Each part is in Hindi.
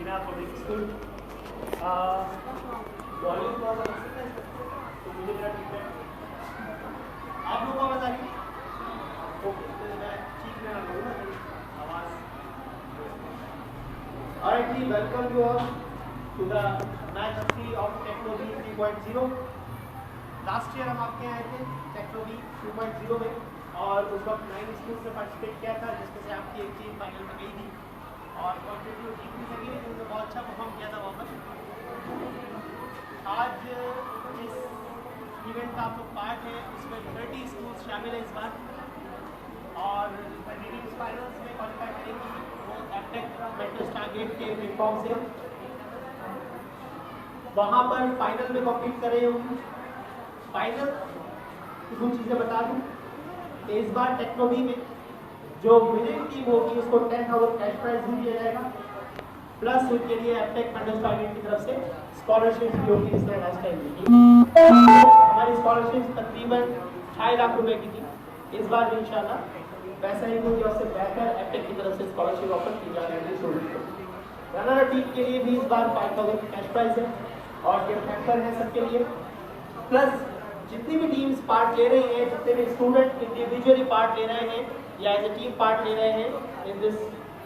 Jinath Public School. वॉल्यूम तो मुझे मेरा ठीक है, आप लोगों को आवाज़ आ रही है? ओके, तो मैं ठीक में आऊँगा आवाज़। Alright, जी, welcome you all to the match 3 of Technology 3.0. Last year हम आपके आए थे टेक्नोलॉजी 2.0 में और उस वक्त 9 स्कूल से पार्टिसिपेट किया था, जिसमें से आपकी एक टीम फाइनल में गई थी और कॉन्ट्रीब्यूट जीत भी सकी, लेकिन उन्होंने बहुत अच्छा परफॉर्म किया था वहाँ पर। आज जिस इवेंट का आप लोग पार्ट है उसमें 30 स्कूल शामिल है इस बार और रीडिंग फाइनल्स में क्वालिफाई करेंगी वो एप्टेक मेट्रो स्टारगेट के प्लेटफॉर्म से वहाँ पर फाइनल में कॉम्पीट कर रहे होंगे। फाइनल कुछ चीज़ें बता दूँ, इस बार टेक्नोलॉजी में जो विनिंग टीम होगी उसको 10,000 कैश प्राइज भी दिया जाएगा, प्लस उनके लिए एप्टेक मेट्रो स्टारगेट की तरफ से स्कॉलरशिप भी होगी। इस तरह लास्ट टाइम दी हमारी स्कॉलरशिप तकरीबन 2.5 लाख रुपए की थी, इस बार इंशाल्लाह वैसा ही कोई उससे बेहतर एप्टेक की तरफ से स्कॉलरशिप ऑफर की जा रही है। रनर टीम के लिए भी इस बार 5,000 कैश प्राइज है और गिफ्ट हैम्पर है सबके लिए, प्लस जितनी भी टीम्स पार्ट ले रही हैं, जितने भी स्टूडेंट इंडिविजुअली पार्ट ले रहे हैं या एज ए टीम पार्ट ले रहे हैं इन दिस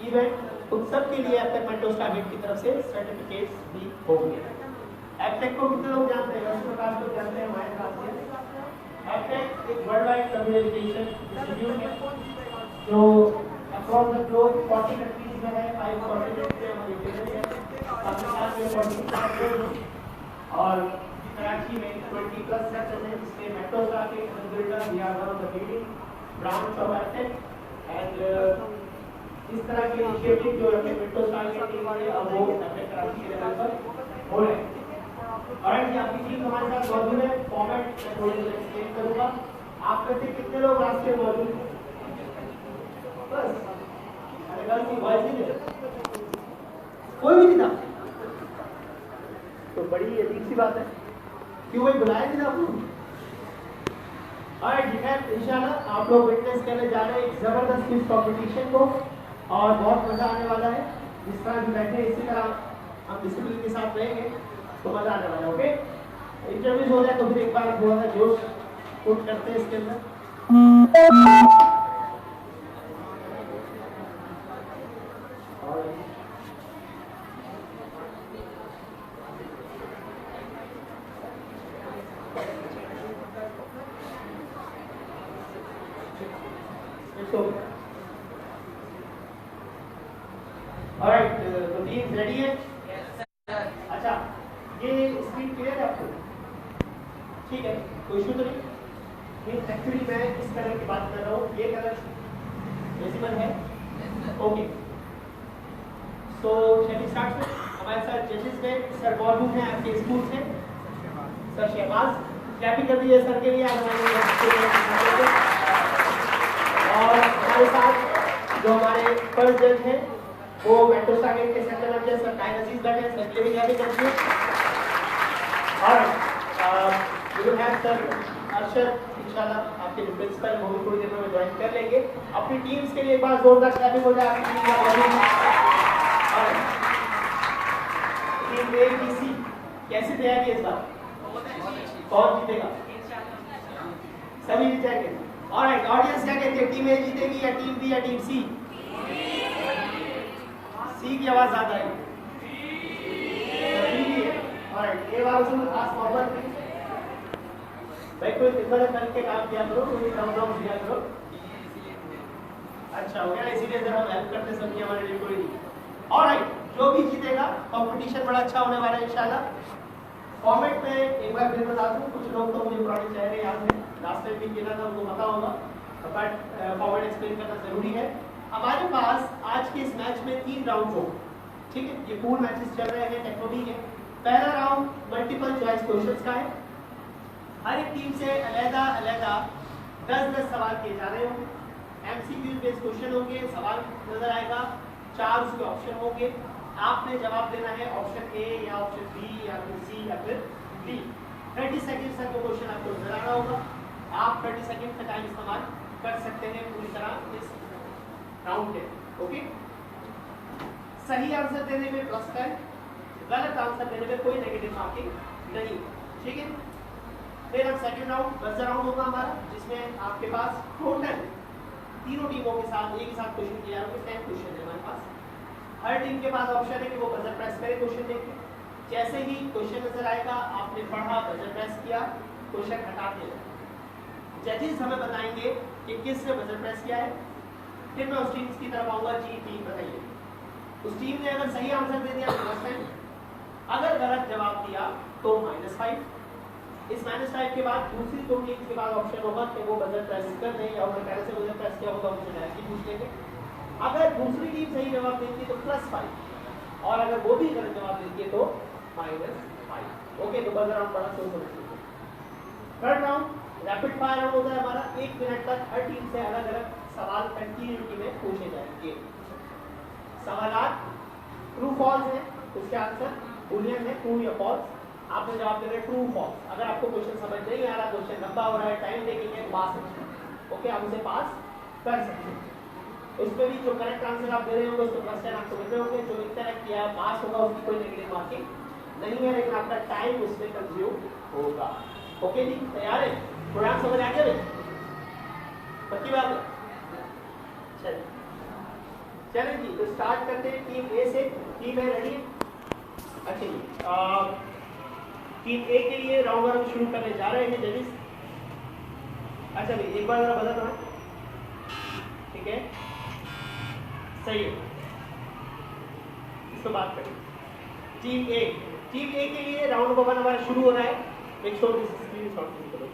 इवेंट, उन सब के लिए एप्टेक मेट्रो स्टारगेट की तरफ से सर्टिफिकेट्स भी होंगे। एप्टेक को कितने लोग जानते हैं? वैसे प्रकार लोग जानते हैं हमारे साथ में। एप्टेक एक world wide community education institute है जो अक्रॉस द ग्लोब 40 कंट्रीज में है, 5 कॉन्टिनेंट में हम लोकेटेड है, पाकिस्तान में 40 और कराची में 20+ सेक्टर है, जिसमें metro Stargate builder we are one of the leading branch of Aptech and इस तरह के इनिशिएटिव जो अपने मेट्रो स्टारगेट के लिए अब वो अपने कराची के लेवल पर हो रहे हैं। और जी आपकी टीम हमारे साथ मौजूद है, फॉर्मेट मैं थोड़ी देर एक्सप्लेन करूंगा। आप में से कितने लोग लास्ट ईयर मौजूद हैं? बस अरे गर्ल्स की वॉइस नहीं है, कोई भी नहीं था, तो बड़ी अजीब सी बात है, क्यों वही बुलाया नहीं था आपको? और ठीक है, इंशाल्लाह आप लोग विटनेस करने जा रहे हैं एक जबरदस्त क्विज कंपटीशन को और बहुत मजा आने वाला है। जिस तरह भी बैठे इसी तरह हम डिसिप्लिन के साथ रहेंगे तो मजा आने वाला है। ओके, इंटरव्यूज हो जाए तो फिर एक बार थोड़ा सा जोश पुट करते हैं इसके अंदर। Alright, तो टीम रेडी है? अच्छा, ये स्क्रीन क्लियर है आपको? ठीक है, कोई इशू तो नहीं? एक्चुअली मैं इस कलर की बात कर रहा हूँ, ये कलर विजिबल है? Okay, so shall we start? हमारे साथ जजेस में सर मौजूद हैं आपके स्कूल से, सर शहबाज, क्लैपिंग कर दीजिए सर के लिए। और हमारे साथ जो हमारे फर्स्ट जज हैं वो मेट्रो स्टारगेट के सेक्टर मैनेजर सर कायन अजीज बैठे हैं, सर के भी क्लैपिंग कर दीजिए। और we will have sir Arshad इंशाल्लाह आपके प्रिंसिपल वो भी थोड़ी देर में ज्वाइन कर लेंगे। अपनी टीम्स के लिए एक बार जोरदार क्लैपिंग हो जाए आपकी टीम का। और टीम ए बी सी कैसे तैयारी है इस बार? कौन जीतेगा? सभी जीत जाएंगे। ऑलराइट, ऑडियंस क्या कहते हैं, टीम ए जीतेगी या टीम बी या टीम सी? सी की आवाज ज्यादा है। ऑलराइट, ये वाला सुनो खास फॉरवर्ड भाई, कोई दिक्कत करके काम किया करो, कोई डाउन दिया करो। अच्छा हो गया, इसीलिए जरा हम हेल्प करते समझिए हमारे लिए कोई नहीं। ऑलराइट, जो भी जीतेगा कंपटीशन बड़ा अच्छा होने वाला है इंशाल्लाह। फॉर्मेट में एक बार फिर बता दूं, कुछ लोग तो मुझे पुराने चेहरे याद हैं, लास्ट टाइम भी किया था उनको पता होगा, बट फॉर्मेट एक्सप्लेन करना जरूरी है। हमारे पास आज के इस मैच में 3 राउंड होंगे, ठीक है? ये पूल मैचेस चल रहे हैं टेक्नोलॉजी के। पहला राउंड मल्टीपल चॉइस क्वेश्चंस का है, हर एक टीम से अलग-अलग 10-10 सवाल किए जा रहे होंगे, एमसीक्यू बेस्ड क्वेश्चन होंगे, सवाल नजर आएगा, 4 उसके ऑप्शन होंगे, आपने जवाब देना है ऑप्शन ए या ऑप्शन बी या फिर सी या फिर डी। 30 सेकंड तक वो क्वेश्चन आपको नजर आ रहा होगा, आप 30 सेकंड का टाइम इस्तेमाल कर सकते हैं पूरी तरह इस राउंड के। ओके, सही आंसर देने में +10, गलत आंसर देने में कोई नेगेटिव मार्किंग नहीं। ठीक है, फिर अब सेकंड राउंड बजर राउंड होगा हमारा, जिसमें आपके पास टोटल तीनों टीमों के साथ एक ही साथ क्वेश्चन किया जाएगा। 10 क्वेश्चन है हमारे पास। हर टीम के पास ऑप्शन है कि वो बजर प्रेस करे क्वेश्चन देखे। जैसे ही क्वेश्चन नजर आएगा, आपने पढ़ा, बजर प्रेस किया, क्वेश्चन हटाते हैं। जजेस हमें बताएंगे कि किसने बजर प्रेस किया है। फिर मैं उस टीम की तरफ आऊंगा, जी टीम बताइए। उस टीम ने अगर सही आंसर दे दिया तो +10, अगर गलत जवाब दिया तो -5। इस -5 के बाद दूसरी दो टीम के बाद ऑप्शन होगा कि वो बजर प्रेस कर दें या उन्होंने पहले से बजर प्रेस किया होगा, उनसे डायरेक्टली पूछ लेंगे। अगर दूसरी टीम सही जवाब देती है तो +5, और अगर वो भी गलत जवाब देती है तो -5। ओके, तो बजर राउंड बड़ा सोच समझिए। Third round rapid fire round होता है हमारा। 1 मिनट तक हर टीम से अलग अलग सवाल कंटिन्यूटी में पूछे जाएंगे। सवालात ट्रू फॉल्स है, उसके आंसर बूलियन है, ट्रू या फॉल्स। आपने जवाब दे रहे ट्रू फॉल्स। अगर आपको क्वेश्चन समझ नहीं आ रहा, क्वेश्चन लंबा हो रहा है, टाइम टेकिंग है, पास है। ओके, आप उसे पास कर सकते हैं। उसमें भी जो करेक्ट आंसर आप दे रहे होंगे उसको +10 आपको मिल रहे होंगे। जो इंटरेक्ट किया पास होगा उसकी कोई नेगेटिव मार्किंग नहीं है, लेकिन आपका टाइम उसमें कंज्यूम होगा। ओके जी, तैयार है? प्रोग्राम समझ आ गया भाई? पक्की बात है? चलिए चलिए जी, तो स्टार्ट करते हैं टीम ए से। टीम ए रेडी? अच्छा जी, टीम ए के लिए राउंड वन शुरू करने जा रहे हैं जजेस। अच्छा भाई, एक बार जरा बदल रहा है, ठीक है, सही है, इसको बात करें। टीम ए के लिए राउंड नंबर 1 हमारा शुरू हो रहा है। Make sure this screen shot करो।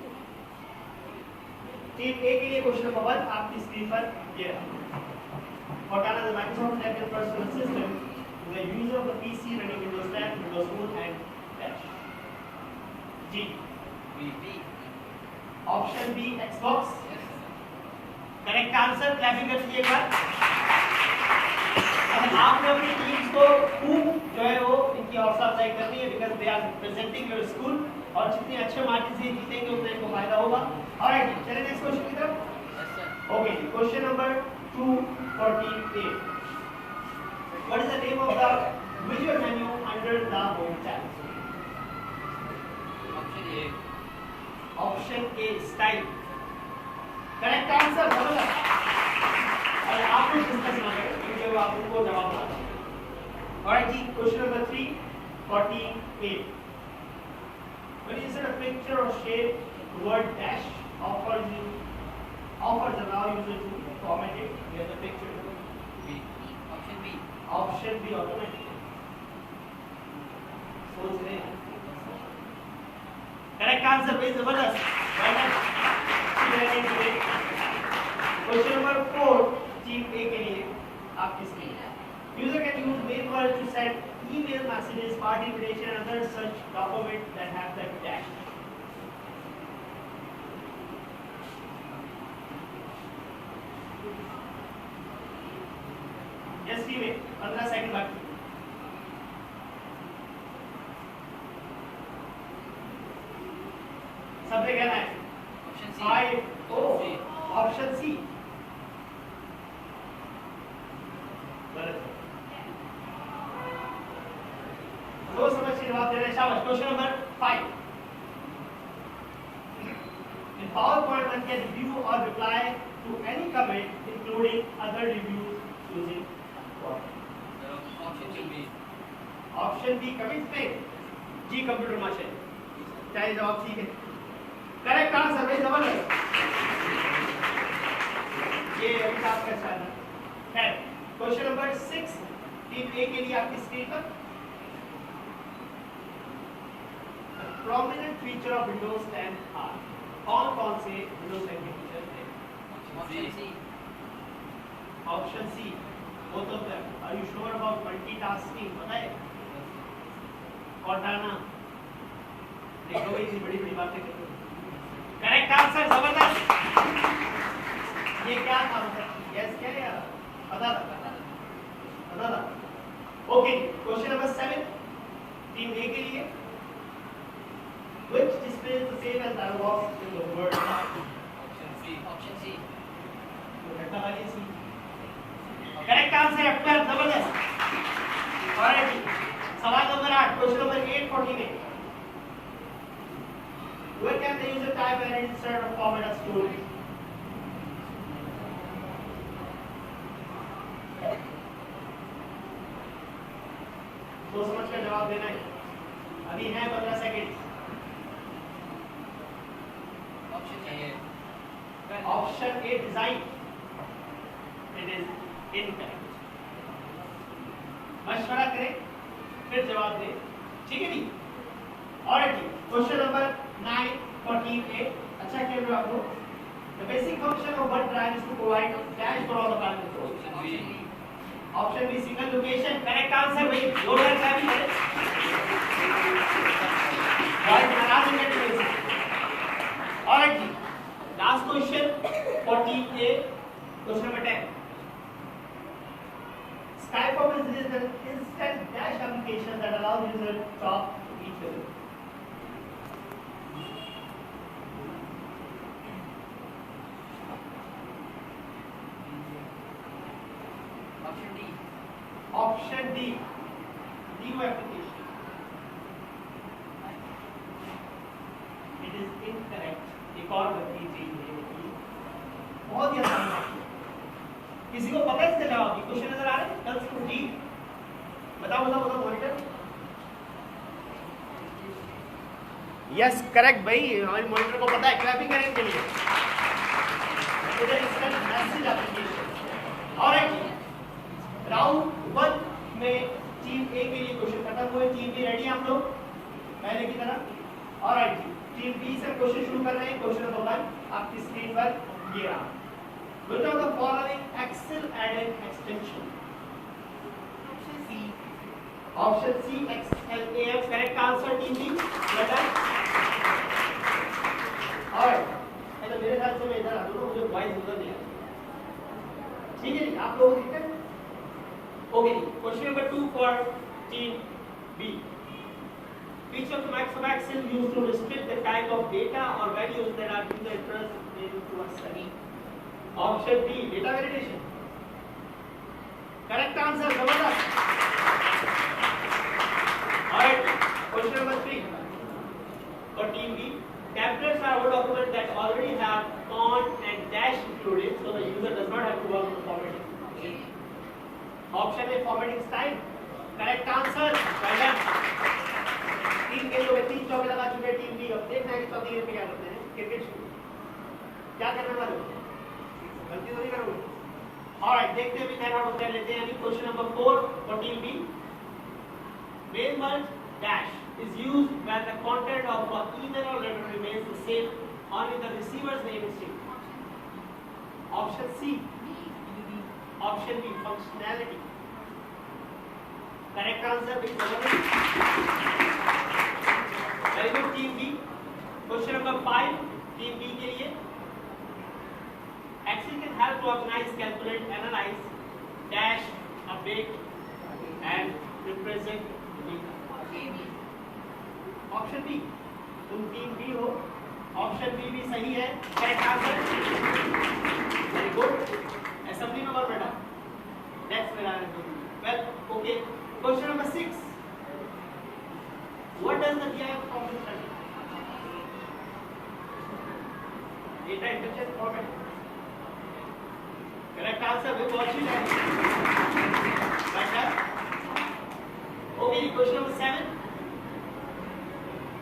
टीम ए के लिए क्वेश्चन नंबर 1 आपकी स्क्रीन पर ये रहा। Cortana is a Microsoft Apple personal assistant with the user of the PC running Windows 10, Windows Phone and Flash. G. B. Option B, Xbox. Correct answer, clapping कर दीजिए एक बार। अब आपने अपनी टीम्स को खूब जो है वो इनकी हौसला अफजाई करनी है, because they are representing your school, और जितने अच्छे मार्क्स से जीतेंगे उतना इनको फायदा होगा। ऑलराइट, चलिए नेक्स्ट क्वेश्चन की तरफ। Okay, question number 248. What is the name of the visual menu under the home tab? Option A, style. Correct answer, जबरदस्त। और आपको डिस्कस ना करें क्योंकि वो आपको जवाब ना दें। Alright ji, question number 348. When you set a picture or shape, the word dash offers allow user to comment it. Here's the picture. B. Option B, automatic. सोच रहे हैं। Correct answer, please, जबरदस्त। Question number 4, टीम A के लिए आपकी स्क्रीन है। User can use mail word to send email messages, party invitation, and other such documents that have the dash. Yes, team A, 15 second बाकी। सबने कहना है ऑप्शन सी गलत। दो समझ के जवाब दे रहे हैं, शाबाश। Question number 5. In PowerPoint, one can view or reply to any comment, including other reviews using what? Option B, commit पे जी कंप्यूटर मशीन। चाहे जवाब ठीक है। करेक्ट आंसर भाई, जबरदस्त। ये अभी आपका अच्छा है। क्वेश्चन नंबर 6, टीम ए के लिए आपकी स्क्रीन पर। Prominent feature of Windows 10 are. कौन कौन से विंडोज 10 के फीचर थे? Option C, both of them. Are you sure about multitasking? पता है कॉर्टाना, देखो भाई इतनी बड़ी बड़ी बातें करते। करेक्ट आंसर, जबरदस्त। ये क्या था? यस, क्या है? पता था। ओके, क्वेश्चन नंबर 7, टीम ए के लिए। Which displays the same as dialog box in the word style? Option C. तो घटना वाली सी। करेक्ट आंसर, जबरदस्त। Alright, सवाल number 8, question number 848. Where can the user type and insert a format of story? सोच समझ कर जवाब देना है. अभी है 15 second. Option A design. It is incorrect. मशवरा करें फिर जवाब दें. ठीक है जी. ऑलराइट जी. Question number 948. अच्छा खेल रहे हो आप लोग. The basic function of one drive is to provide cache for all the controls. Option B single location. Correct answer भाई. जोर लगा भी है. और नाराज हो गए. ऑलराइट जी. Last question 14A. Question number 10. Skype is an instant dash application that allows users to talk to each other. Option D. New application. It is incorrect. एक और गलती चीज है. बहुत ही आसान है. किसी को पता है इसका जवाब? क्वेश्चन नजर आ रहे हैं? कल से जी बताओ मॉनिटर. यस करेक्ट भाई. हमारे मॉनिटर को पता है. क्लैपिंग करें के लिए. इधर instant message application. Alright. Round 1 में टीम ए के लिए क्वेश्चन खत्म हुए. टीम बी रेडी आप लोग पहले की तरह? ऑलराइट. टीम बी से क्वेश्चन शुरू कर रहे हैं. क्वेश्चन नंबर 1 आपकी स्क्रीन पर ये रहा. Which of the following Excel add-in extension? Option C XLAX. Correct answer team B. Well done. Alright. तो मेरे ख्याल से मैं इधर आ दूँगा. मुझे वॉइस उधर नहीं आ. ठीक है जी. आप लोग दिक्कत? Okay. Question number 2 for team B. Which of the Max of Excel used to restrict the type of data or values that are user interested to a study? Option D, data validation. Correct answer, Zabardast. Alright, question number 3. For team B, templates are a document that already have font and dash included, so the user does not have to work on the formatting. Option A, formatting style. Correct answer, well done. तीन के लोग 3 चौके लगा चुके हैं टीम बी. अब देखना है कि चौथी गेम में क्या करते हैं. क्रिकेट क्या करने वाले हो? गलती तो नहीं करोगे. ऑलराइट, देखते हैं भी क्या नोट कर लेते हैं. अभी question number 4 for team B. Main merge dash is used when the content of an email or letter remains the same only the receiver's name is changed. Option C. Option B, functionality. Correct answer is very good team B. Question number 5 team B के लिए. Excel can help to organize, calculate, analyze, dash, update, and represent data. Option B. तुम टीम B हो. Option B भी सही है. Correct answer. Very good. Assembly में और बेटा. Next मेरा है. Well, okay. Question number 6. What does the DIF function study? Data intelligence format. Correct answer with watching that. Okay, question number 7.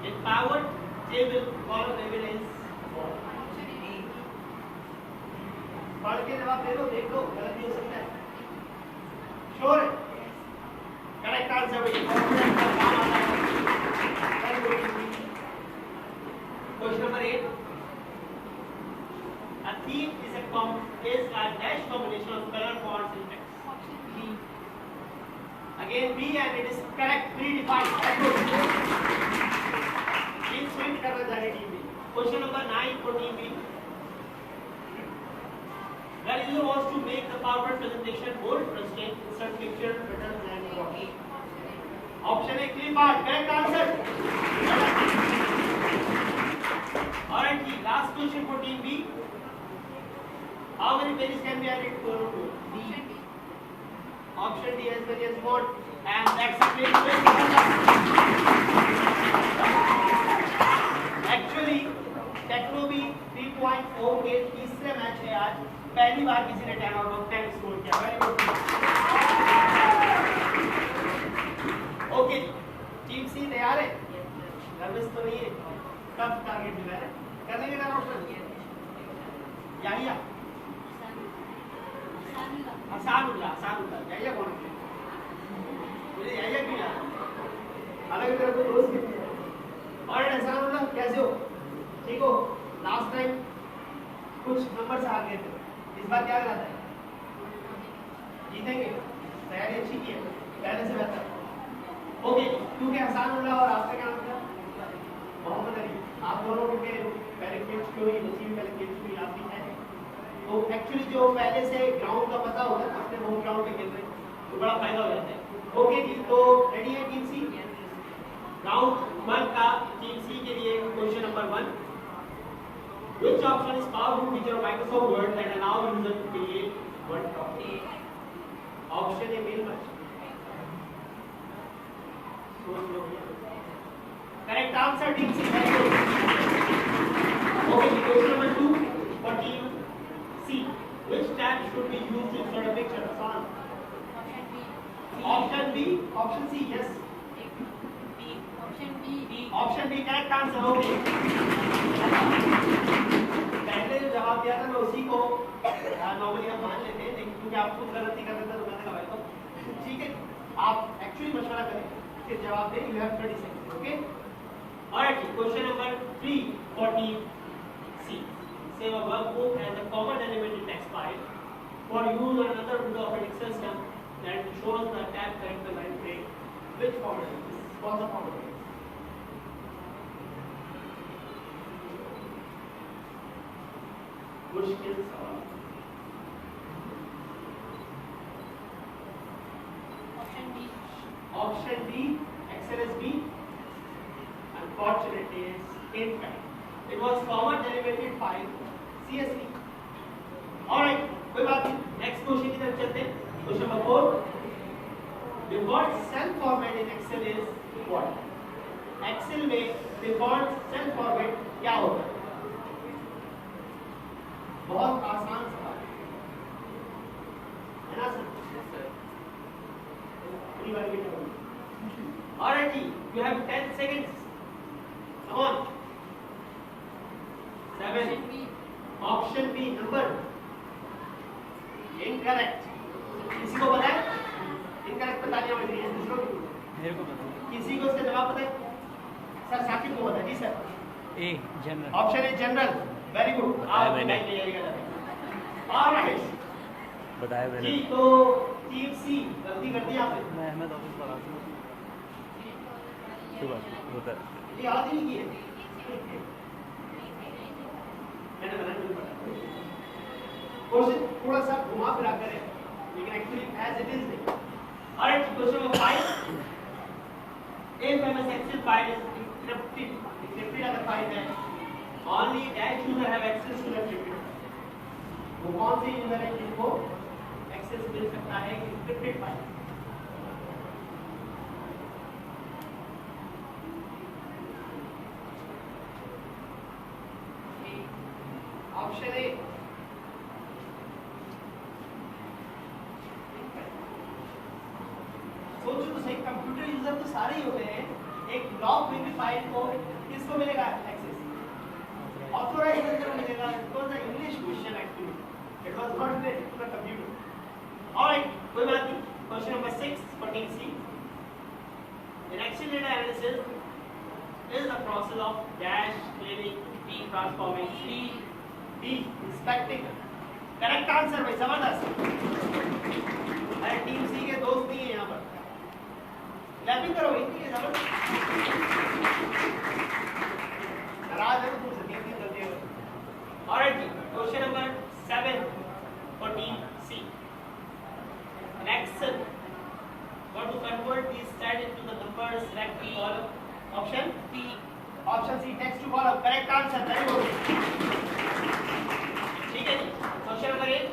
In powered table, column evidence. पढ़ के जवाब दे दो. देख लो गलती हो सकता है. श्योर है. करेक्ट आंसर भाई. Question number 8. A theme is a dash combination of color, fonts, and text. Again B, and it is correct. Predefined. Please switch करना चाहिए team B. Question number 9 for team B. The user wants to make the PowerPoint presentation more interesting, insert picture, buttons, and more. Option A, clip art. Correct answer. Alright, last question for team B. How many pages can be added to a notebook? D. Option D, as many as you want. And that's a great question. Actually, टेक्नोबी 3.4 के तीसरे मैच है आज, पहली बार किसी ने 10 आउट ऑफ 10 स्कोर किया। Very good. ओके, टीम सी तैयार है? नर्वस तो नहीं है? कब टारगेट मिला है? कर लेंगे 10 आउट ऑफ 10? याहिया हसानुल्लाह याहिया कौन है? मुझे याहिया क्यों याद है? हालांकि तेरा कोई दोस्त नहीं है। और हसानुल्लाह कैसे हो? ठीक हो? लास्ट टाइम कुछ नंबर से हार गए थे, इस बार क्या कराता है? जीतेंगे? तैयारी अच्छी की है, पहले से बेहतर। ओके, क्योंकि हसानुल्लाह और आपका क्या नाम था? मोहम्मद अली। आप दोनों के पहले गेम्स की हुई, नसीब पहले गेम्स की आप भी हैं। तो एक्चुअली जो पहले से ग्राउंड का पता होता है, अपने होम ग्राउंड पे खेल रहे हैं, तो बड़ा फायदा हो जाता है। ओके जी, तो रेडी है टीम सी? राउंड 1 का टीम सी के लिए question number 1, which option is powerful feature of Microsoft Word that allow user to create word document? Option A mail merge, सोच लो भैया। Correct answer team C. Okay, question number 2 for team C, which tab should be used to insert a picture? Hasan. Option B, option C, yes. Option B correct answer. Okay. पहले जो जवाब दिया था मैं उसी को नॉर्मली हम मान लेते हैं, लेकिन क्योंकि आप खुद गलती कर रहे थे तो मैंने कहा तो ठीक है, आप एक्चुअली मशवरा करें फिर जवाब दें। You have 30 seconds. Okay. Alright, question number 3 for team C. Save a workbook as a common element in text file for use on another window of an Excel system that shows the tab character line break. Which format is this? कौन सा format है? मुश्किल सवाल। Option B, XLSB. Unfortunately, it's incorrect. It was format delimited file CSV. Alright, कोई बात नहीं, नेक्स्ट क्वेश्चन की तरफ चलते हैं। Question number 4, default cell format in Excel is what? Excel में डिफॉल्ट सेल फॉर्मेट क्या होता है? बहुत आसान सवाल है ना सर? पूरी बार ये करो। Alright ji, you have 10 seconds. Come on. 7. Option B, number. Incorrect. किसी को पता है? Incorrect पे तालियां बज रही हैं दूसरों की। मेरे को पता है। किसी को इसका जवाब पता है? सर साकिब को पता है जी sir. A, general. Option A, general. Very good. आप बताइए जाइएगा। Alright. बताया मैंने। जी तो टीम सी गलती कर दी आपने। मैं अहमद ऑफिस पर आता हूँ। सुबह होता है। ये याद ही नहीं किए। मैंने बनाया नहीं पड़ा। क्वेश्चन थोड़ा सा घुमा फिरा कर है, लेकिन एक्चुअली एज इट इज नहीं। Alright, question number 5, A famous Excel file is encrypted अगर फाइल है, only that user have access to the encrypted। वो कौन से यूजर है जिनको एक्सेस मिल सकता है encrypted फाइल? ऑप्शन ए, सोचो तो सही, कंप्यूटर यूजर तो सारे ही होते हैं। एक लॉक हुई फाइल को किसको मिलेगा एक्सेस? ऑथोराइज्ड यूजर को मिलेगा। It was a English question actually, it was not related to the computer. Alright, कोई बात नहीं। Question number 6 for team C. In Excel data analysis is the process of dash, cleaning, P, transforming, C, D, inspecting. Correct answer भाई, जबरदस्त। अरे टीम सी के दोस्त नहीं है यहाँ पर, क्लैपिंग करो इनके लिए। जबरदस्त, नाराज है तो पूछ सकते हैं जल्दी है। ऑलराइट जी, question number 7 for team C. In Excel, what to convert these stats into the numbers, select the column. Option C. Option C, text to column. Correct answer. Very good. ठीक है जी। Question number 8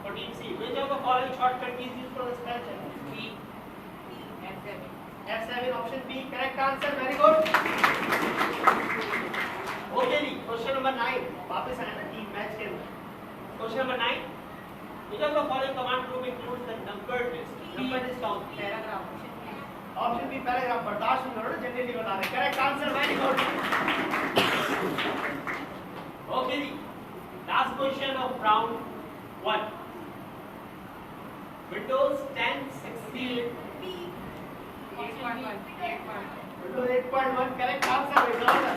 for team C, Which of the following shortcut keys used for the spell check? B. F7. F7 option B. Correct answer. Very good. Okay जी. Question number 9. वापस आए ना टीम मैच के अंदर. Question number 9. Which of the following command group includes the numbered list? Numbered list count. Paragraph. Option B. Paragraph. बर्दाश्त नहीं करो ना जनरली बता रहे. Correct answer. Very good. Okay जी. Last question of round 1. Windows 10, 16. Windows 8.1 correct answer है.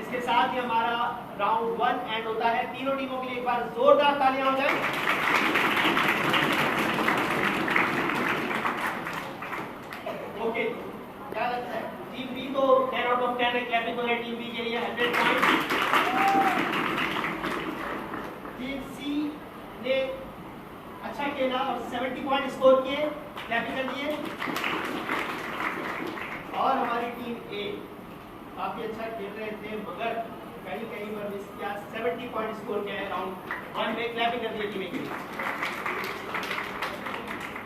इसके साथ ही हमारा राउंड 1 एंड होता है. तीनों टीमों के लिए एक बार जोरदार तालियां हो जाए. ओके क्या लगता है टीम बी तो 10 आउट ऑफ 10 है. क्लैपिंग हो रही है टीम बी के लिए 100 पॉइंट. टीम सी ने अच्छा खेला और 70 पॉइंट स्कोर किए. क्लैपिंग कर दिए. और हमारी टीम ए काफी अच्छा खेल रहे थे मगर कहीं पर मिस किया. 70 पॉइंट स्कोर किया है राउंड 1 में. क्लैपिंग कर दिए टीम ए के लिए.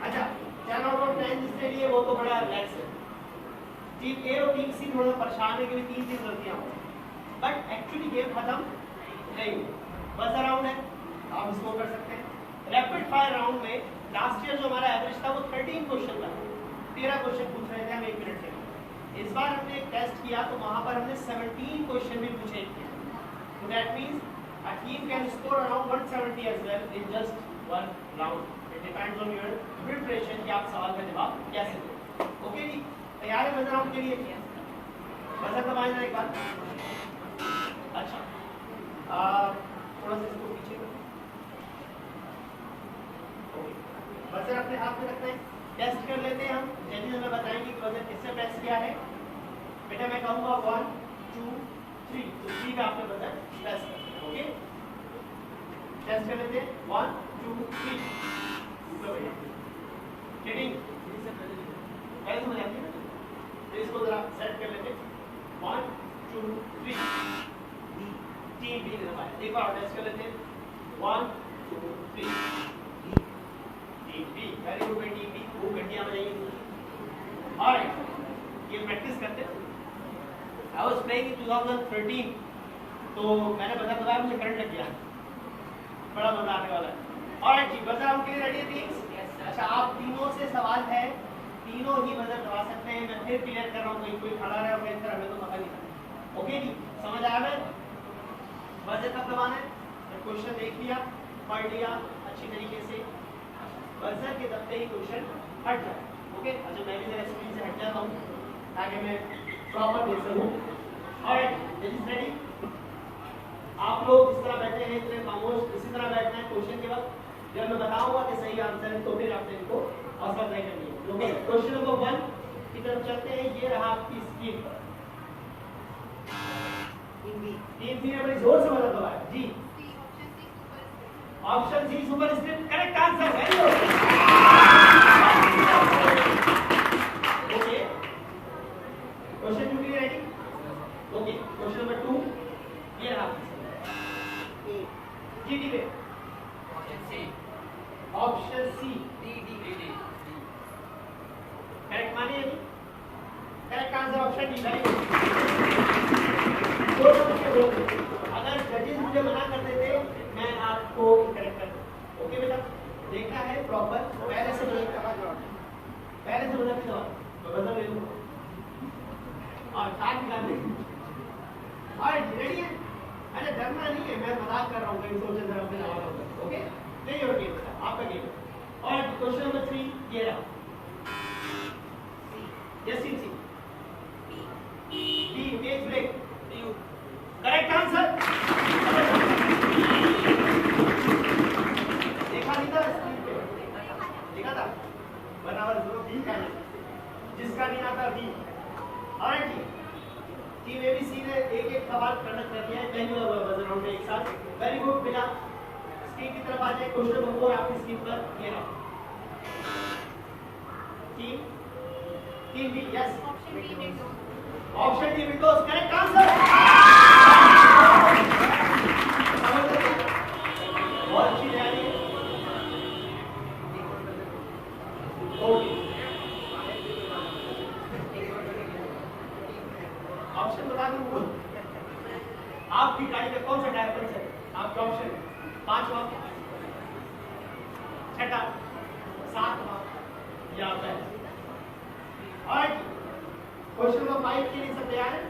अच्छा 10 आउट ऑफ 10 जिसके लिए वो तो बड़ा रिलैक्स है. टीम ए और टीम सी थोड़ा परेशान है क्योंकि 3 गलतियां हो. बट एक्चुअली गेम खत्म नहीं. बस राउंड है आप स्कोर कर सकते हैं. रैपिड फायर राउंड में लास्ट ईयर जो हमारा एवरेज था वो 13 क्वेश्चन था. 13 क्वेश्चन पूछ रहे थे हम 1 मिनट के. इस बार हमने एक टेस्ट किया तो वहां पर हमने 17 क्वेश्चन भी पूछे. So that means a team can score around 170 as well in just one round. It depends on your preparation कि आप सवाल का जवाब कैसे दें. ओके जी तैयार है बजर राउंड के लिए? बजर दबाएं ना एक बार. अच्छा थोड़ा सा इसको पीछे करो. बजर अपने हाथ में रखते हैं. टेस्ट कर लेते हैं हम. जल्दी हमें बताएंगे कि बजर किससे प्रेस किया है. बेटा मैं कहूँगा 1 2 3 तो 3 पे आपने बजर प्रेस कर. ओके टेस्ट कर लेते हैं. 1 2 3 रीडिंग पहले समझ आती है ना तो इसको जरा सेट कर लेते हैं. 1 2 3 टीम बी ने दबाया. एक बार टेस्ट कर लेते हैं. 1 2 3 team B. Very good team B. खूब घंटियां बजाइए. ऑलराइट ये प्रैक्टिस करते हैं. आई वाज प्लेइंग इन 2013 तो मैंने बताया मुझे करंट लग गया. बड़ा मजा आने वाला है. ऑलराइट जी बजर आउट के लिए रेडी है टीम्स. अच्छा आप तीनों से सवाल है. तीनों ही बजर दबा सकते हैं. मैं फिर क्लियर कर रहा हूँ कोई खड़ा रहा होगा इस तरह हमें तो पता नहीं था. ओके जी समझ आया है. बजर कब दबाना है जब क्वेश्चन देख लिया पढ़ लिया अच्छी तरीके से. बजर के दबते ही क्वेश्चन हट जाए. ओके अच्छा मैं भी जरा स्क्रीन से हट जाता हूँ ताकि मैं प्रॉपर देख सकूँ. Alright this is ready. आप लोग इस तरह बैठे हैं इतने खामोश इसी तरह बैठना है. क्वेश्चन के वक्त जब मैं बताऊंगा कि सही आंसर है तो फिर आपने इनको हौसला अफजाई करनी है. ओके क्वेश्चन नंबर 1 की तरफ चलते हैं. ये रहा आपकी स्क्रीन पर. टीम बी ने बड़ी जोर से बता दबाया जी. Option C superscript correct answer. Very good. Okay question 2 के लिए रेडी. ओके क्वेश्चन नंबर 2 ये रहा जी. डी पे ऑप्शन सी डी करेक्ट मानिए जी. Correct answer option D. Very good. अगर जजेस मुझे मना कर देते मैं आपको करेक्ट कर. ओके बेटा देखना है प्रॉपर. पहले से बदल के दवा बदल ले लो और टाइम निकाल दे. और रेडी है. अरे डरना नहीं है. मैं मजाक कर रहा हूँ. कहीं सोचे जरा अपने जवाब होगा. ओके नहीं योर गेम आपका गेम. और क्वेश्चन नंबर 3 ये रहा. Yes C B page break. Correct answer. देखा नहीं था स्क्रीन पे. देखा था बराबर बी का जिसका नहीं आता बी. ऑलराइट टीम एबीसी ने एक सवाल कंडक्ट कर दिया है. पहली बार बजर राउंड में एक साथ. वेरी गुड बेटा स्क्रीन की तरफ आ जाए. क्वेश्चन नंबर 4 आपकी स्क्रीन पर ये रहा. Team B yes option D Windows. Correct answer. बहुत अच्छी तैयारी है. ओके, ऑप्शन बता दूं, आपकी गाड़ी का कौन सा टायर पंचर है? आपके ऑप्शन 5वां, 6वां, 7वां या 8वां। और क्वेश्चन नंबर 5 के लिए सब तैयार है?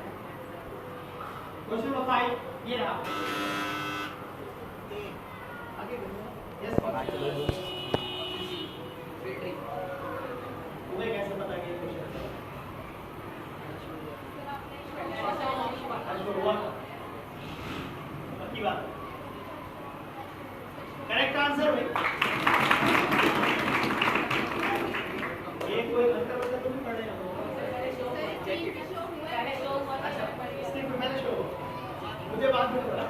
क्वेश्चन नंबर 5 ये रहा। आगे यस, तुम्हें कैसे पता कि ये क्वेश्चन हुआ? पक्की बात। करेक्ट आंसर में ये कोई अंतर मतलब तो नहीं पढ़ेगा। अच्छा, इसलिए पहले शो मुझे बाद में बोला।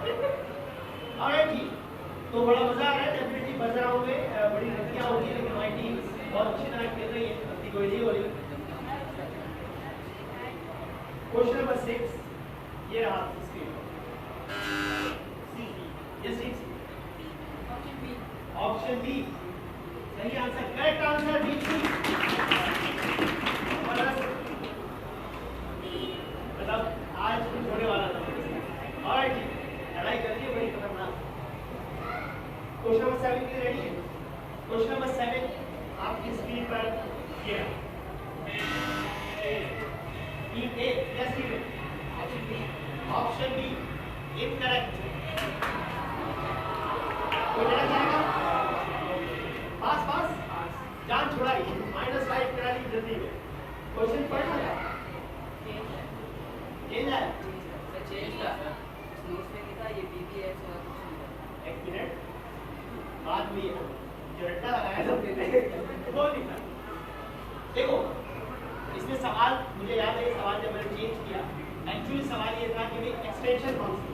ऑलराइट जी, तो बड़ा मजा आ रहा है। डेफिनेटली बज रहा हूँ मैं, बड़ी गलतियां होती है, लेकिन हमारी टीम बहुत अच्छी तरह खेल रही है, गलती कोई नहीं हो रही। क्वेश्चन नंबर 6 ये रहा स्क्रीन पर। ये 6 ऑप्शन बी सही आंसर, करेक्ट आंसर बी। मतलब आज कुछ होने वाला था। ऑलराइट जी, लड़ाई कर रही है बड़ी खतरनाक। क्वेश्चन नंबर 7 के लिए रेडी है? क्वेश्चन नंबर 7 आपकी स्क्रीन पर ये रहा। Option B incorrect. कोई लेना चाहेगा? पास जान छुड़ाई, -5 करा ली जल्दी में। क्वेश्चन पढ़ लो। चेंज है, एक मिनट बाद में जो रट्टा लगाया वो लिखा। देखो इसमें सवाल मुझे याद है, सवाल जब मैंने चेंज किया, एक्चुअली सवाल ये था कि एक्सटेंशन कौन सी,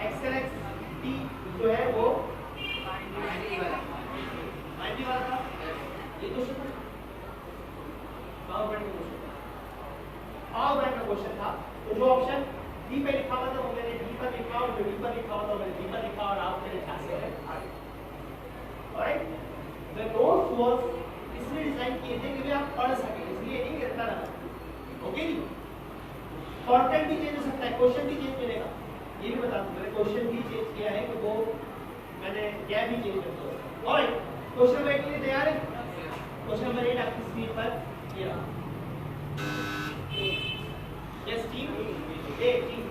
XLXT जो है वो 90 वाला था। ये तो पावर बैंक का क्वेश्चन था। तो जो ऑप्शन डी पे लिखा हुआ था वो मैंने डी पर लिखा, और जो डी पर लिखा हुआ था मैंने डी पर लिखा, और आप मेरे ख्याल से ऑलराइट। द नोट्स वाज इसलिए डिजाइन किए थे कि आप पढ़ सकें, इसलिए नहीं करता रहा। ओके जी, कंटेंट भी चेंज हो सकता है, क्वेश्चन भी चेंज मिलेगा, ये भी बता दूं। मैंने क्वेश्चन भी चेंज किया है, तो वो मैंने क्या भी चेंज कर दिया। ऑलराइट, क्वेश्चन नंबर 8 के लिए तैयार है? क्वेश्चन नंबर 8 आपकी स्क्रीन पर ये रहा। यस टीम ए, टीम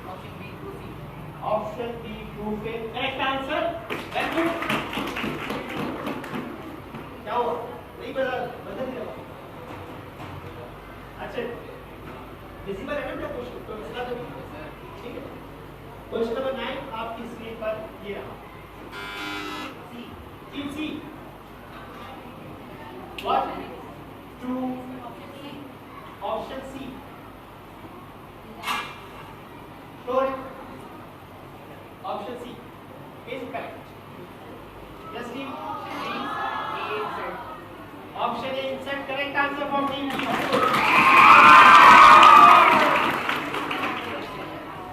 ऑप्शन बी प्रूफ है करेक्ट आंसर। Very good. क्या हुआ? नहीं बदल दिया। अच्छा, विजिबल है ना क्या क्वेश्चन? तो इसका तो ठीक है। क्वेश्चन नंबर 9 आपकी स्क्रीन पर ये रहा। Team C 1 2 option C option C is correct. Yes team, option A insert correct answer for team C.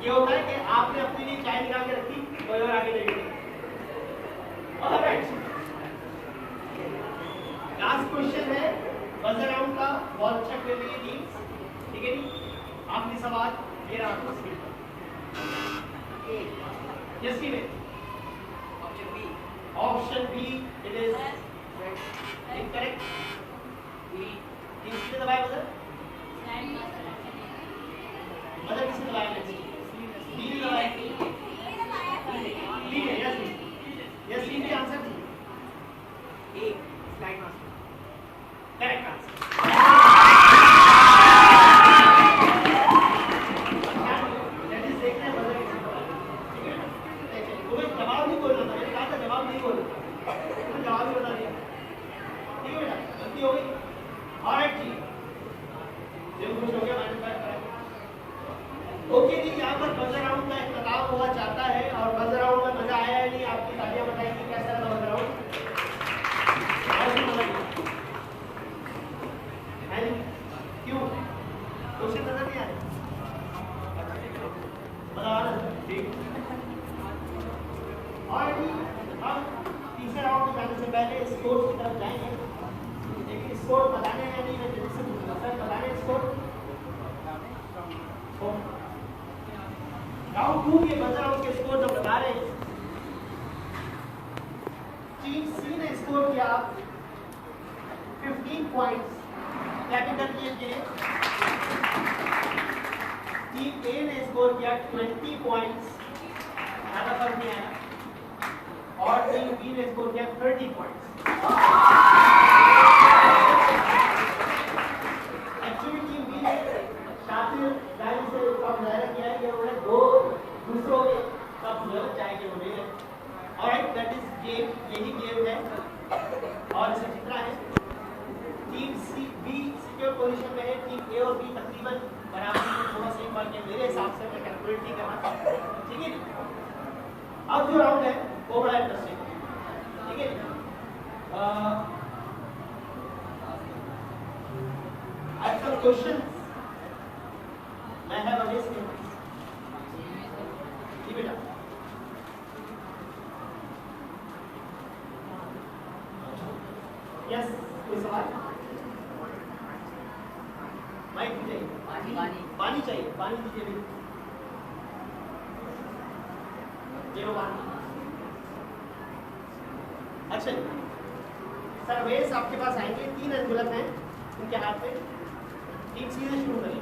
ये होता है कि आपने अपने लिए चाय निकाल के रखी, कोई और आगे ले गया। ऑलराइट, लास्ट क्वेश्चन है बजर राउंड का, बॉल चेक ले लीजिए टीम, ठीक है जी। आखिरी सवाल ये रहा आपको स्क्रीन पर। Yes team, option B it is incorrect. किसने दबाया बजर? बजर किसने दबाया? बी ने दबाया। बी ने, यस यस टीम की आंसर थी A, slide master correct answer. Okay जी, यहाँ पर बजर राउंड का इख्तिताम हुआ चाहता है, और बजर राउंड में मजा आया है नहीं? आपकी तालियां बताएंगे कैसा रहा बजर राउंड? या नहीं, मैं जल्दी से पूछूंगा सर, बता रहे स्कोर। राउंड 2 के बजर राउंड के स्कोर जो बता रहे हैं, टीम सी ने स्कोर किया 15 पॉइंट्स कैपिटल गेम के लिए, टीम ए ने स्कोर किया 20 पॉइंट्स, ज्यादा फर्क नहीं आया, और टीम बी ने स्कोर किया 30 पॉइंट्स। एक्चुअली टीम बी ने शातिर लाइन से कम ज़ाहिर किया है कि उन्होंने दो दूसरों के कप जो चाहे कि वो ले लें। ऑलराइट, दैट इज गेम, यही गेम है और इसे जीतना है। Team C B secure position में है, टीम ए और बी तकरीबन बराबर में, थोड़ा सा एक बार के मेरे हिसाब से मैं कैलकुलेट नहीं कर रहा, ठीक है। अब जो राउंड है वो बड़ा इंटरेस्टिंग है, ठीक है। I have some questions. I have a list. जी बेटा। Yes, कोई सवाल? माइक दीजिए। पानी चाहिए, पानी दीजिए भी। ये लो पानी। अच्छा, सर्वेस आपके पास आएंगे, 3 एनवेलप हैं उनके हाथ में। टीम सी से शुरू करें।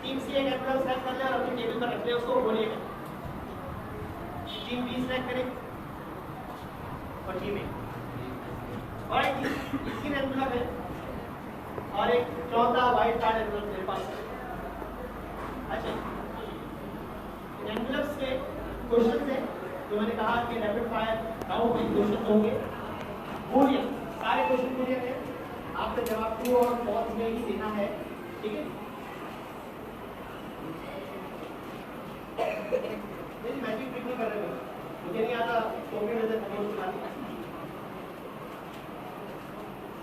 टीम सी एक एनवेलप सेलेक्ट कर ले और अपनी टेबल पर रख ले, उसको बोलिएगा। टीम बी सेलेक्ट करें और टीम ए, और एक 3 एनवेलप है और एक चौथा व्हाइट कार्ड एनवेलप मेरे पास है। अच्छा, एनवेलप्स के क्वेश्चन है जो मैंने कहा कि रैपिड फायर राउंड में क्वेश्चन होंगे। बूलियन, सारे क्वेश्चन बूलियन है, आपका जवाब ट्रू और फॉल्स में ही देना है, ठीक है। नहीं, मैजिक ट्रिक नहीं कर रहे, मुझे नहीं आता कॉम्प्यूटर से फोटो चलाने।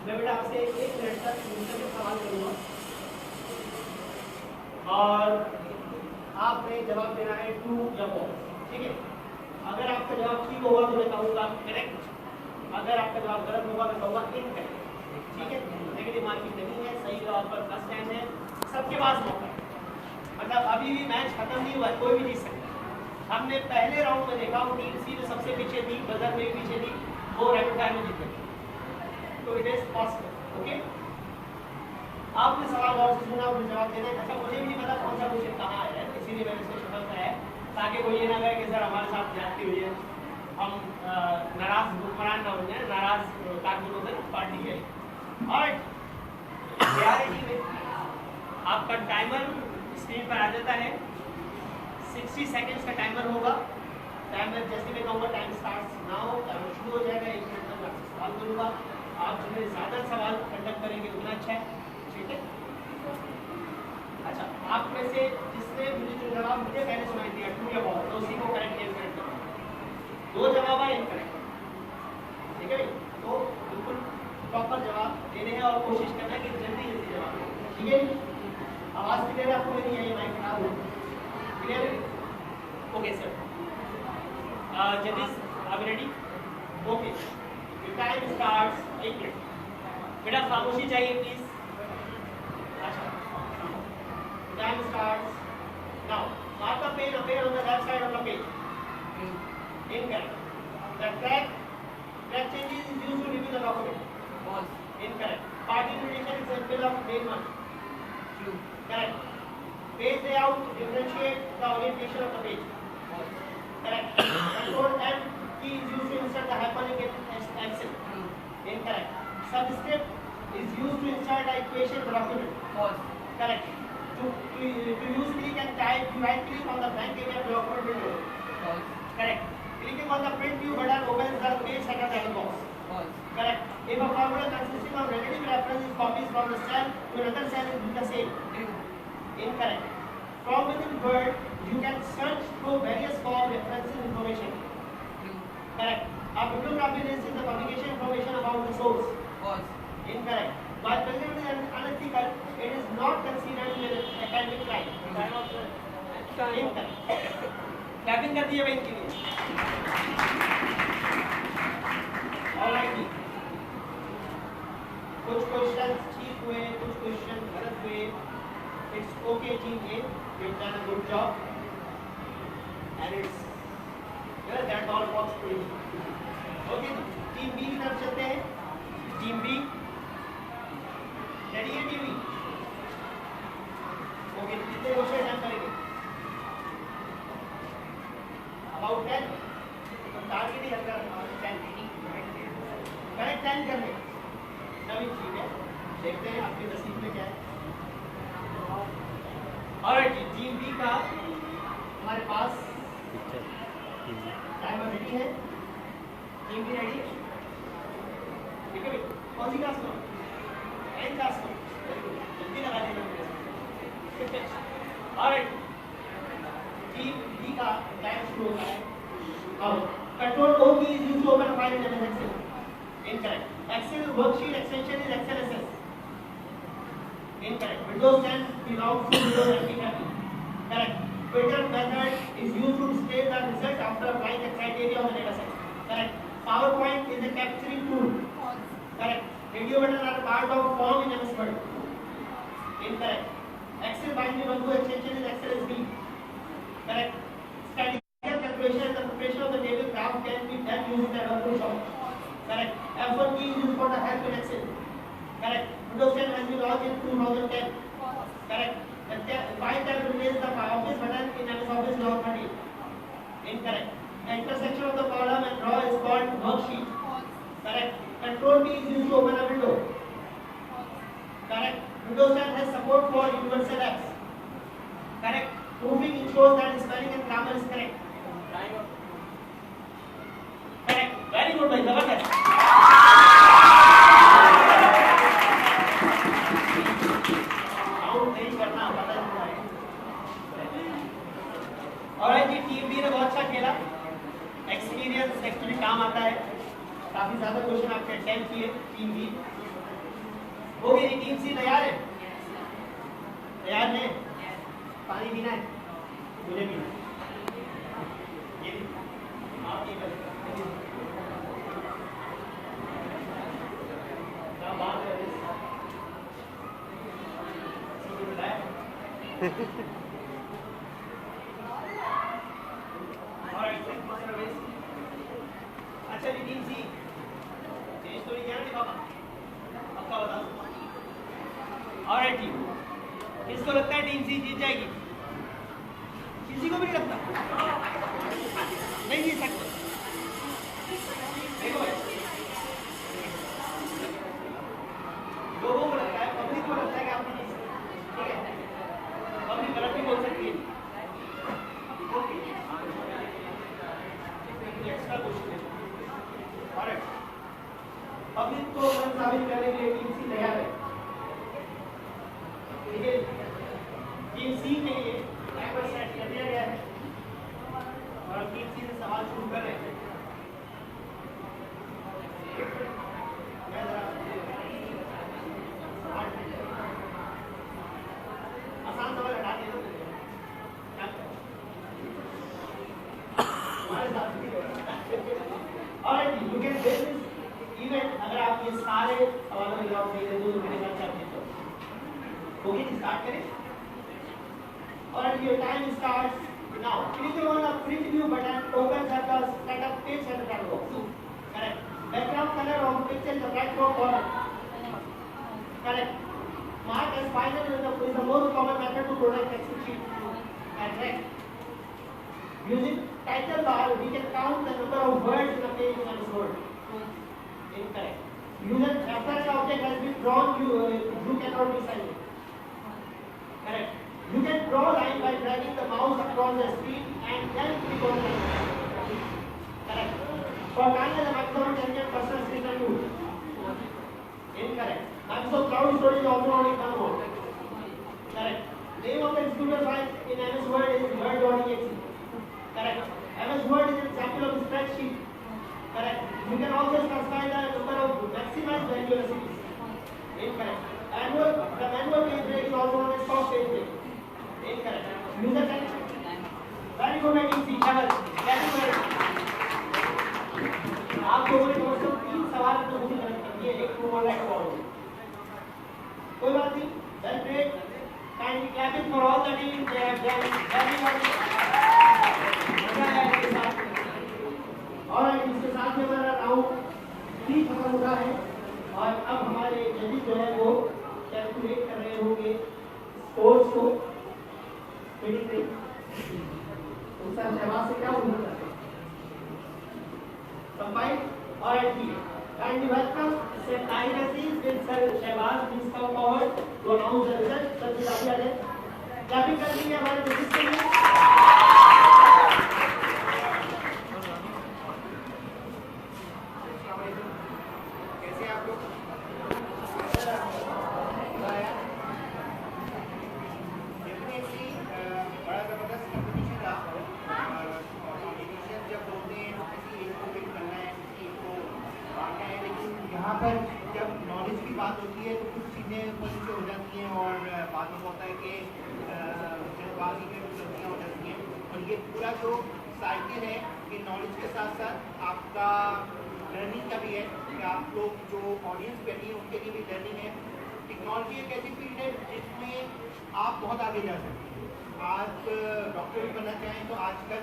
मैं बेटा आपसे 1 मिनट तक मुझसे सवाल करूंगा और आपने जवाब देना है ट्रू या फॉल्स, ठीक है। अगर आपका जवाब ठीक होगा तो मैं कहूँगा करेक्ट, अगर आपका जवाब गलत होगा मैं कहूँगा इनकरेक्ट, ठीक है। नेगेटिव मार्किंग नहीं है, सही जवाब पर प्लस 10 है, सबके पास मौका है। मतलब अभी भी मैच खत्म नहीं हुआ, कोई भी जीत सकता है। हमने पहले राउंड में देखा वो टीम सी जो सबसे पीछे थी, बजर में पीछे थी, वो रैपिड फायर में जीत गई, तो इट इज पॉसिबल, ओके। आपने सवाल और से सुना, मुझे जवाब देना है। अच्छा, मुझे भी नहीं पता कौन सा क्वेश्चन कहाँ है, इसीलिए मैंने इसको शफल कराया ताकि कोई ये ना कहे कि सर हमारे साथ ज्यादती हुई है, हम नाराज हुक्मरान ना हो जाए, नाराज कारकुन होते हैं पार्टी के। और रियलिटी में आपका टाइमर स्क्रीन पर आ जाता है, 60 सेकंड्स का टाइमर होगा। टाइमर जैसे मैं कहूँगा टाइम स्टार्ट्स नाउ, टाइमर शुरू हो जाएगा। 1 मिनट तक आपसे सवाल करूँगा, आप जितने ज़्यादा सवाल कंडक्ट करेंगे उतना अच्छा है, ठीक है। अच्छा, आप में से जिसने मुझे जो जवाब मुझे पहले सुनाई दिया ट्रू या फॉल्स, तो उसी को करेक्ट या इनकरेक्ट करना। 2 जवाब है इनकरेक्ट, ठीक है भाई। तो बिल्कुल प्रॉपर जवाब देने हैं और कोशिश करना है कि जल्दी जल्दी जवाब दें, ठीक है। आवाज़ क्लियर है आपको मेरी? यही माइक खराब हो, क्लियर है? ओके सर, जजेस are ready? Okay, time starts 1 minute. बेटा खामोशी चाहिए प्लीज। अच्छा, time starts now. Mark the pen appear on the left side of the page. Incorrect. The track changes is used to review the document. False. Incorrect. Party invitation is a fill of main one. True. Correct. Page layout differentiate the orientation of the page. False. Correct. Control M key is used to insert the hyperlink in Excel. True. Incorrect. Subscript is used to insert the equation in the document. False. Correct. To use click and type, you right click on the blank area of the document window. False. Correct. Clicking on the print view button opens the page second dialog box. False. Correct. If a formula consisting of relative reference is copied from the cell to another cell, it will be the same. True. Incorrect. From within Word, you can search through various form references information. True. Correct. A bibliography lists the publication information about the source. False. Incorrect. While present is unethical, it is not considered to be an academic crime. Incorrect. Clapping कर दिए भाई इनके लिए। Alright, कुछ क्वेश्चंस ठीक हुए, कुछ क्वेश्चन गलत हुए, it's okay team A, you done a good job and it's that all works for you. Okay, team B की तरफ चलते हैं। टीम बी रेडी है? टीम बी ओके, कितने क्वेश्चन अटेम्प्ट करेंगे? अबाउट 10, तो टारगेट ही हल्का 10 करेक्ट 10 करने नवीन। ठीक है, देखते हैं आपके नसीब में क्या है। ऑलराइट, टीम बी का हमारे पास टाइमर रेडी है। टीम बी रेडी है? ठीक है भाई, कौन सी क्लास में? 10 क्लास में, जल्दी लगा देना मेरे से। ऑलराइट, टीम बी का टाइम शुरू होता है अब। Control O key is used to open file in MS Excel। Incorrect. Excel worksheet extension is XLSS। Incorrect. Windows 10 belongs to Windows NT family. Correct. Filter method is used to display the result after applying the criteria on the dataset. Correct. PowerPoint is a capturing tool. Correct. Radio buttons are a part of form in MS Word. Incorrect. Excel binary one to extension is XLSB. Correct. Statistical calculation and the preparation of the table graph can be done using the Adobe Shop. Correct. F1 key is used for the help in Excel. Correct. Windows 10 has been launched in 2010. Correct. The file tab replaces the Office button in MS Office Log 30. Incorrect. The intersection of the column and row is called worksheet. Correct. Control key is used to open a window. Correct. Windows 10 has support for universal apps. Correct. Proofing ensures that spelling and grammar is correct. Correct. Very good, bhai. Zabardast. Alright जी, टीम बी ने बहुत अच्छा खेला। एक्सपीरियंस एक्चुअली काम आता है। काफी ज्यादा क्वेश्चन आपके अटेम्प्ट किए टीम बी। हो गई जी, टीम सी तैयार है? तैयार है? पानी पीना है? मुझे भी। ये आप ये करें। क्या बात है? अच्छा जी, टीम सी चेंज तो नहीं किया ना पापा? पक्का बता दो। ऑलराइट टीम, किसको लगता है टीम सी जीत जाएगी? किसी को भी नहीं लगता? नहीं जीत सकते। देखो भाई, लोगों को लगता है, पब्लिक को लगता है कि आप नहीं जीत सकते। ठीक है, पब्लिक गलत भी बोल सकती है। एक्स्ट्रा क्वेश्चन है। ऑलराइट, पब्लिक को साबित करने के लिए टीम सी तैयार है। ठीक है, टीम सी के लिए टाइमर सेट कर दिया गया है और टीम सी से सवाल शुरू कर रहे हैं। आसान सवाल हटा दे दो। Alright, you can do this even अगर आप ये सारे सवालों में जवाब नहीं देते तो मेरे ख्याल से आप जीत जाओगे। ओके, स्टार्ट करें। Alright, your time starts now. Click on the print view button, opens up the setup page at the dialog box. Correct. Background color of picture in the right top corner. Correct. Mark as final is the most common method to produce Excel sheet. Correct. Using title bar, we can count the number of words in a page in MS Word. Incorrect. After an object has been drawn, you cannot resign it. Correct. You can draw line by dragging the mouse across the screen and then click on the line. Correct. For final, the maximum 10% screen and move. Incorrect. Microsoft Cloud Storage is also known in one mode. Correct. Name of the executor file in MS Word is word.exe. Correct. MS Word is an example of a spreadsheet. Correct. You can also specify the number of maximized value recipes. Incorrect. The manual page break is also known as stop page break. Incorrect. User can. Very good, making C. Channel. Very good. आप लोगों ने कम से कम 3 सवाल तो मुझे करेक्ट कर दिए, एक ट्रू और एक फॉल्स। कोई बात नहीं, that's great. Kindly clapping for all the teams. They have done very well. मजा आया इनके साथ। और इसके साथ में हमारा राउंड 3 खत्म हुआ है और अब हमारे जजेस जो है वो कैलकुलेट कर रहे होंगे स्कोर्स को। सर शहबाज से क्या उम्मीद करते हैं? कंबाइंड और kindly welcome Sir Tahir Aziz with Sir Shehbaz. Please come forward to announce the result. Sir, please आगे आ जाएं। क्लैपिंग कर लीजिए हमारे जजेस के लिए। कैसे आप लोग? डेफिनेटली बड़ा जबरदस्त कंपटीशन रहा। ऑडिशन जब होते हैं तो किसी एक को पिक करना है, किसी एक को मारना है, लेकिन यहाँ पर जब नॉलेज की बात होती है तो कुछ चीज़ें मुझसे हो जाती हैं और बाद में होता है कि जल्दबाजी में कुछ गलतियाँ हो जाती हैं। और ये पूरा जो साइकिल है कि नॉलेज के साथ साथ आपका लर्निंग का भी है कि आप लोग जो ऑडियंस बैठी है उनके लिए भी लर्निंग है। टेक्नोलॉजी एक ऐसी फील्ड है जिसमें आप बहुत आगे जा सकते हैं। आप डॉक्टर भी बनना चाहें तो आजकल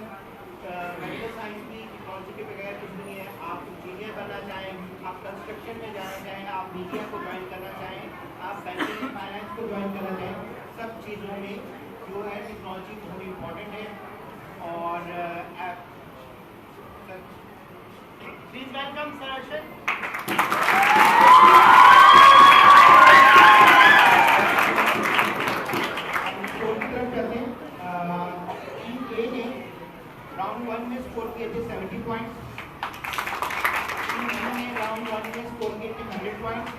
मेडिकल साइंस भी टेक्नोलॉजी के बगैर कुछ नहीं है। आप इंजीनियर बनना चाहें, आप कंस्ट्रक्शन में जाना चाहें, आप मीडिया को ज्वाइन करना चाहें, आप बैंकिंग फाइनेंस को ज्वाइन करना चाहें, सब चीज़ों में जो है टेक्नोलॉजी बहुत इम्पॉर्टेंट है। और Please welcome Sir Arshad. Round 1 में स्कोर किए थे 70 पॉइंट्स, टीम बी ने राउंड 1 में स्कोर किए थे 100 पॉइंट्स,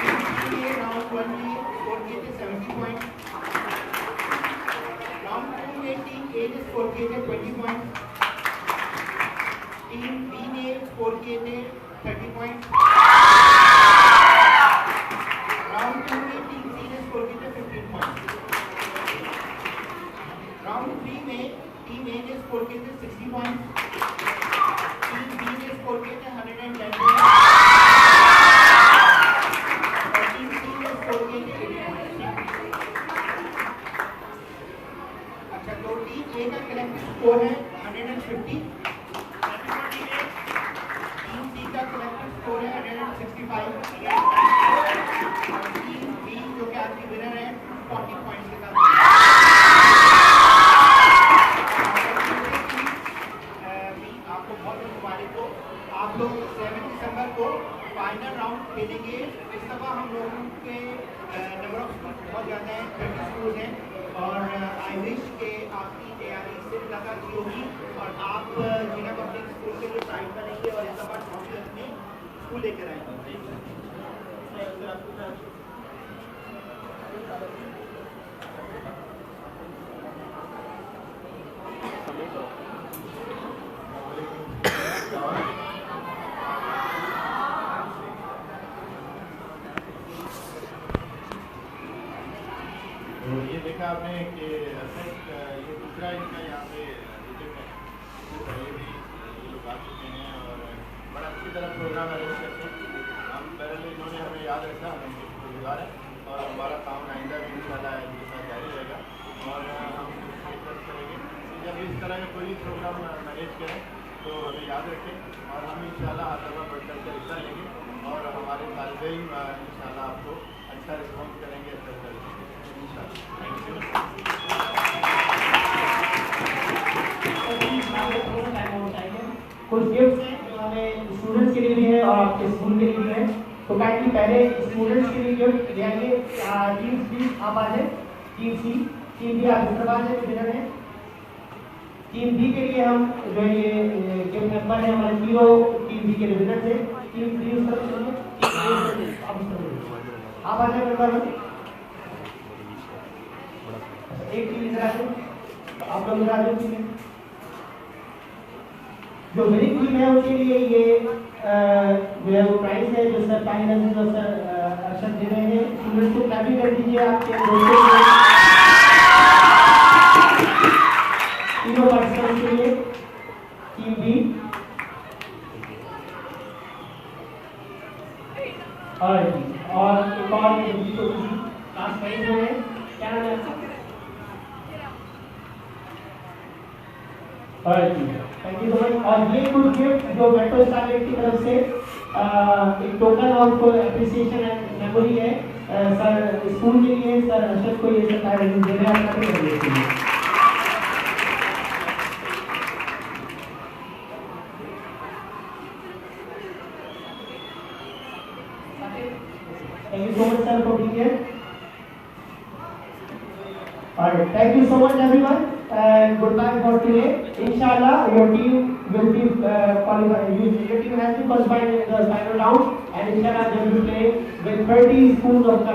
टीम सी ने राउंड 1 में स्कोर किए थे 70 पॉइंट्स, राउंड 2 में टीम ए ने स्कोर किए थे 20 पॉइंट्स, टीम बी ने स्कोर किए थे 30 पॉइंट्स, राउंड 2 में टीम सी ने स्कोर किए थे 15 पॉइंट्स, राउंड 3 में टीम ए ने स्कोर किए थे 60 पॉइंट्स, टीम बी ने स्कोर किए थे 110 पॉइंट्स और टीम सी ने स्कोर किए थे 80 पॉइंट्स। अच्छा, तो टीम ए का कलेक्टिव स्कोर है 150, टीम सी का कलेक्टिव स्कोर है 165 और टीम बी जो कि आज की विनर है 40 पॉइंट्स के साथ। आपको बहुत बहुत मुबारक हो। आप लोग 7 दिसंबर को फाइनल राउंड खेलेंगे। इस दफ़ा हम लोगों के नंबर ऑफ स्कूल बहुत ज़्यादा है, 30 स्कूल हैं और आई विश के आपकी तैयारी से ज़्यादा अच्छी होगी और आप जिला पब्लिक स्कूल के लिए साइड बनेंगे और इस दफ़ा ट्रॉफी अपने स्कूल लेकर आएंगे। तो ये देखा आपने कि ये दूसरा इनका यहाँ पे विजिट है, इससे पहले भी ये लोग आ चुके हैं और बड़ा अच्छी तरह प्रोग्राम अरेंज करते हैं। हम पहले इन्होंने हमें याद रखा, हम इनके शुक्रगुजार हैं और हमारा काम आइंदा भी इंशाल्लाह दूसरा जारी रहेगा और हम कोशिश करेंगे जब इस तरह का कोई प्रोग्राम मैनेज करें तो हमें याद रखें और हम इंशाल्लाह हर दफ़ा बढ़ कर हिस्सा लेंगे और हमारे तालिब इल्म इंशाल्लाह आपको अच्छा रिस्पॉन्स करेंगे, अच्छा करेंगे इंशाल्लाह। Thank you. कुछ गिफ्ट्स हैं जो हमें स्टूडेंट्स के लिए भी है और आपके स्कूल के लिए भी है, तो काइंडली पहले स्टूडेंट्स के लिए गिफ्ट देंगे। टीम सी आप आ जाए, टीम सी, टीम बी आप धन्यवाद है विनर है। टीम बी के लिए हम जो है ये गिफ्ट नंबर है हमारे तीनों टीम बी के लिए विनर थे। टीम बी उस तरफ चलिए, आप आ जाए नंबर में। एक टीम इधर आ जाए, आप लोग इधर आ जाओ। टीम जो विनिंग टीम है उनके लिए ये जो है वो प्राइस है जो सर ताहिर अजीज और सर अरशद दे रहे हैं। स्टूडेंट्स को क्लैपिंग कर दीजिए आपके दोस्तों के लिए, तीनों पार्टिसिपेंट्स के लिए। टीम बी और एक और क्लास 5 में है, क्या नाम है आपका? Thank you so much. और ये गुड गिफ्ट जो मेट्रो स्टारलाइट की तरफ से एक token of appreciation and memory है सर स्कूल के लिए, सर अशरफ को ये सरकार दे रहे हैं। Thank you so much, sir, for being here. Alright, thank you so much, everyone, and goodbye for today. Inshallah, your team will be qualified. Your team has been qualified in the final round, and inshallah, they will play with 30 schools of Karachi.